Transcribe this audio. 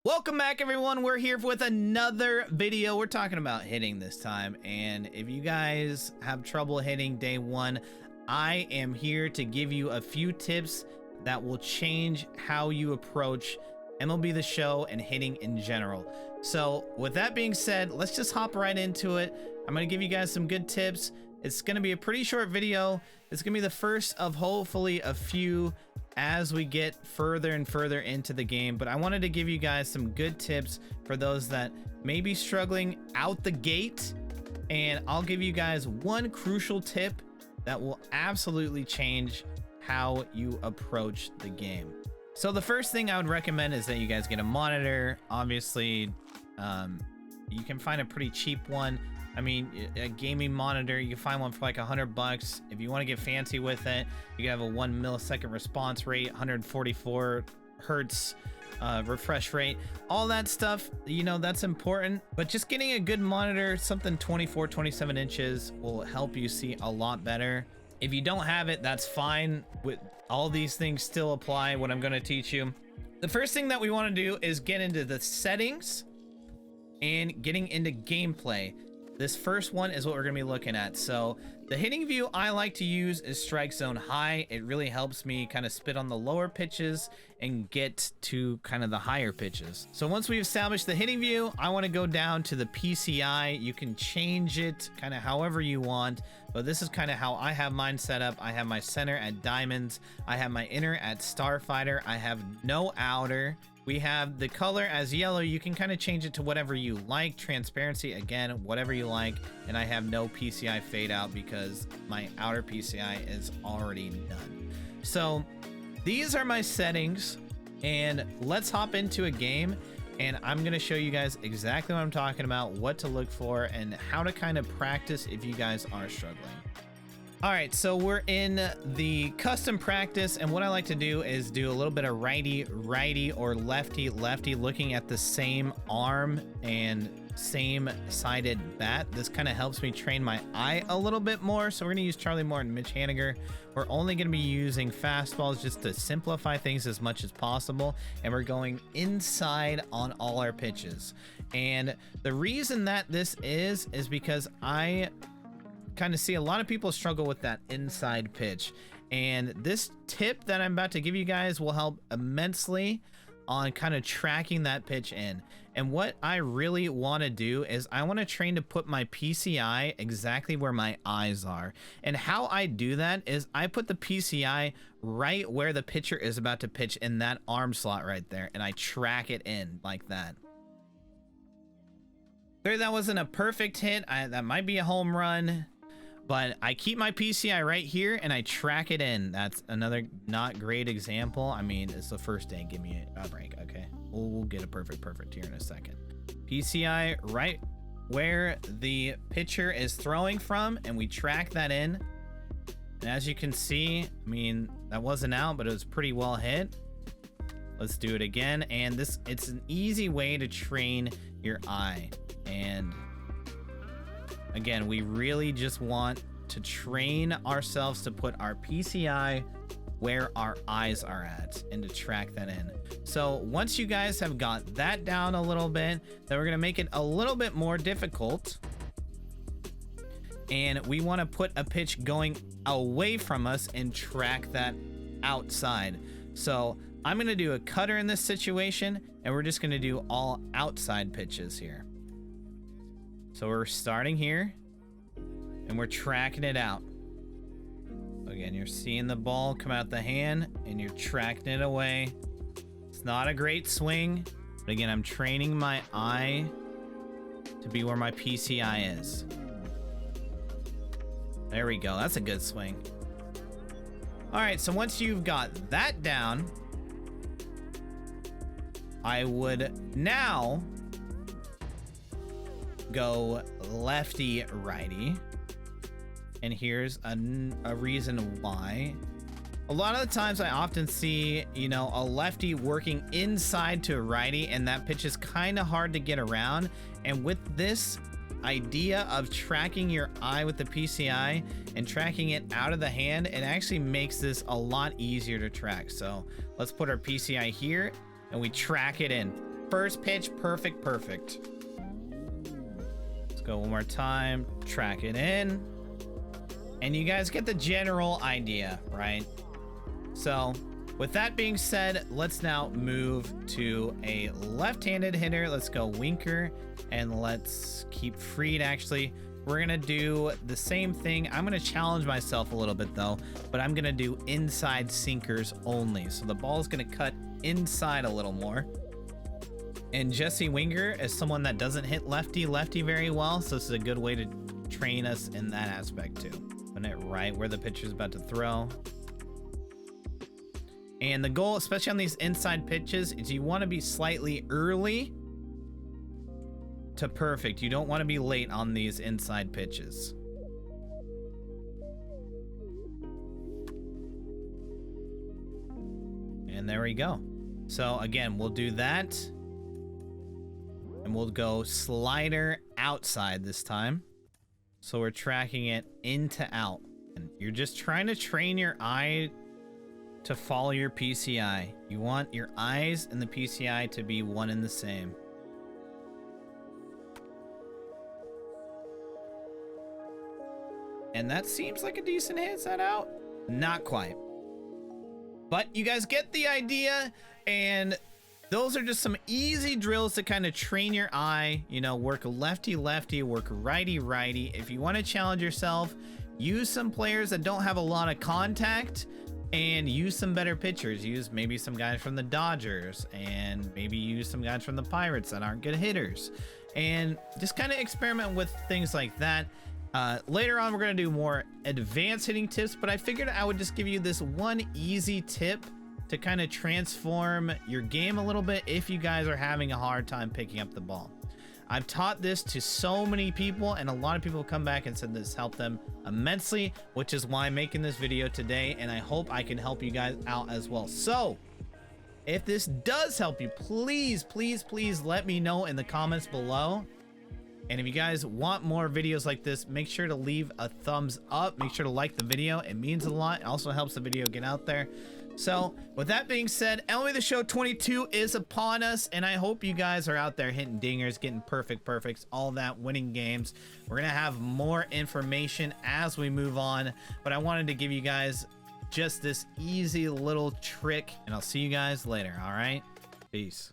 Welcome back, everyone. We're here with another video. We're talking about hitting this time, and if you guys have trouble hitting day one, I am here to give you a few tips that will change how you approach MLB the Show and hitting in general. So with that being said, let's just hop right into it. I'm going to give you guys some good tips. It's going to be a pretty short video. It's going to be the first of hopefully a few as we get further and further into the game, but I wanted to give you guys some good tips for those that may be struggling out the gate, and I'll give you guys one crucial tip that will absolutely change how you approach the game. So the first thing I would recommend is that you guys get a monitor. Obviously, you can find a pretty cheap one. I mean, a gaming monitor, you can find one for like $100. If you want to get fancy with it, you can have a 1 millisecond response rate, 144 hertz refresh rate, all that stuff, you know, that's important. But just getting a good monitor, something 24, 27 inches will help you see a lot better. If you don't have it, that's fine. With all these things still apply, what I'm going to teach you. The first thing that we want to do is get into the settings and getting into gameplay. This first one is what we're going to be looking at. So the hitting view I like to use is strike zone high. It really helps me kind of spit on the lower pitches and get to kind of the higher pitches. So once we've established the hitting view, I want to go down to the PCI. You can change it kind of however you want, but this is kind of how I have mine set up. I have my center at diamonds. I have my inner at starfighter. I have no outer. We have the color as yellow. You can kind of change it to whatever you like. Transparency, again, whatever you like. And I have no PCI fade out because my outer PCI is already done. So these are my settings, and let's hop into a game, and I'm going to show you guys exactly what I'm talking about, what to look for, and how to kind of practice if you guys are struggling. All right, so we're in the custom practice, and what I like to do is do a little bit of righty or lefty, looking at the same arm and same sided bat. This kind of helps me train my eye a little bit more. So we're gonna use Charlie Moore and Mitch Haniger. We're only gonna be using fastballs just to simplify things as much as possible, and we're going inside on all our pitches. And the reason that this is because I kind of see a lot of people struggle with that inside pitch, and this tip that I'm about to give you guys will help immensely on kind of tracking that pitch in. And what I really want to do is I want to train to put my PCI exactly where my eyes are. And how I do that is I put the PCI right where the pitcher is about to pitch, in that arm slot right there, and I track it in like that. There, that wasn't a perfect hit. That might be a home run, but I keep my PCI right here and I track it in. That's another not great example. I mean, it's the first day. Give me a break. Okay, we'll get a perfect here in a second. PCI right where the pitcher is throwing from, and we track that in. And as you can see, I mean, that wasn't out, but it was pretty well hit. Let's do it again. And it's an easy way to train your eye. And again, we really just want to train ourselves to put our PCI where our eyes are at and to track that in. So once you guys have got that down a little bit, then we're going to make it a little bit more difficult. And we want to put a pitch going away from us and track that outside. So I'm going to do a cutter in this situation, and we're just going to do all outside pitches here. So we're starting here, and we're tracking it out. Again, you're seeing the ball come out the hand, and you're tracking it away. It's not a great swing, but again, I'm training my eye to be where my PCI is. There we go. That's a good swing. All right, so once you've got that down, I would now go lefty righty, and here's a reason why. A lot of the times I often see, you know, a lefty working inside to a righty, and that pitch is kind of hard to get around. And with this idea of tracking your eye with the PCI and tracking it out of the hand, it actually makes this a lot easier to track. So let's put our PCI here and we track it in. first pitch, perfect, perfect. Let's go one more time, track it in. And you guys get the general idea, right? So with that being said, let's now move to a left-handed hitter. Let's go Winker, and let's keep Freed. Actually, we're gonna do the same thing. I'm gonna challenge myself a little bit though, but I'm gonna do inside sinkers only. So the ball's gonna cut inside a little more. And Jesse Winker is someone that doesn't hit lefty very well, so this is a good way to train us in that aspect too. Putting it right where the pitcher's about to throw. And the goal, especially on these inside pitches, is you want to be slightly early to perfect. You don't want to be late on these inside pitches. And there we go. So again, we'll do that. And we'll go slider outside this time. So we're tracking it into out. And you're just trying to train your eye to follow your PCI. You want your eyes and the PCI to be one and the same. And that seems like a decent hit. Is that out? Not quite. But you guys get the idea, and those are just some easy drills to kind of train your eye. You know, work lefty lefty, work righty righty. If you want to challenge yourself, use some players that don't have a lot of contact, and use some better pitchers. Use maybe some guys from the Dodgers, and maybe use some guys from the Pirates that aren't good hitters, and just kind of experiment with things like that. Later on, we're going to do more advanced hitting tips, but I figured I would just give you this one easy tip to kind of transform your game a little bit if you guys are having a hard time picking up the ball. I've taught this to so many people, and a lot of people come back and said this helped them immensely, which is why I'm making this video today, and I hope I can help you guys out as well. So if this does help you, please, please, please let me know in the comments below. And if you guys want more videos like this, make sure to leave a thumbs up. Make sure to like the video. It means a lot. It also helps the video get out there. So with that being said, MLB the Show 22 is upon us, and I hope you guys are out there hitting dingers, getting perfects, all that, winning games. We're gonna have more information as we move on, but I wanted to give you guys just this easy little trick, and I'll see you guys later. All right, peace.